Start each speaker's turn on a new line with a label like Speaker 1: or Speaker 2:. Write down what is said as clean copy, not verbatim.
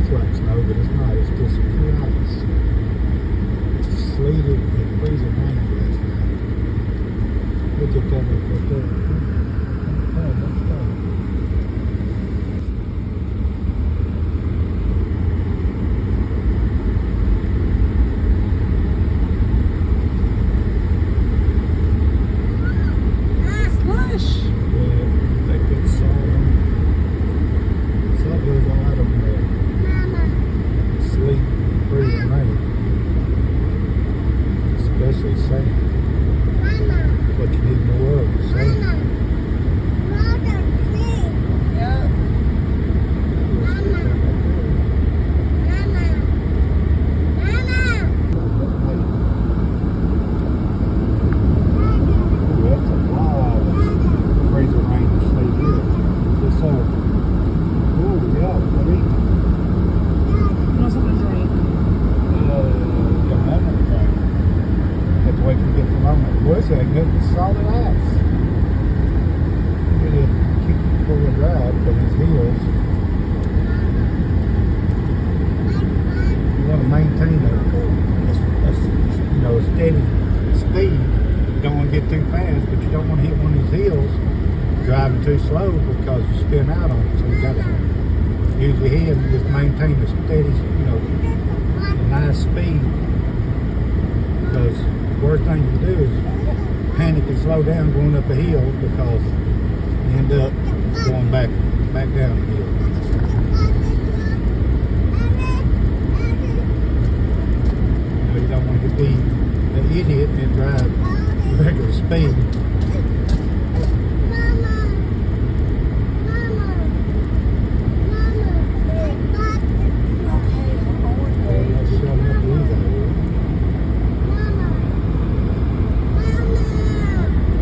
Speaker 1: looks like snow, but it's not. It's just pure ice. It's sleeted and freezing rain last night. Look at that up there. Oh, let's go.
Speaker 2: Slush.
Speaker 1: Yeah, they put salt on it. Salt goes all out of there. Sleet, freezing rain. Especially sand. What you need in the world is sand.
Speaker 2: Yeah.
Speaker 1: That's a lot of freezing rain and sleet here. Just so, ooh, yeah, buddy.
Speaker 2: You want something to drink?
Speaker 1: Your lemon drink. Have to wait till you get the lemon. What's that? Good solid ice. Really keep the four-wheel drive from his heels. You want to maintain a steady speed. You don't want to get too fast, but you don't want to hit one of his heels driving too slow because you spin out on it. So you got to use your head and just maintain a steady, a nice speed. Because the worst thing you do is panic and slow down going up a hill because you end up going back down the hill.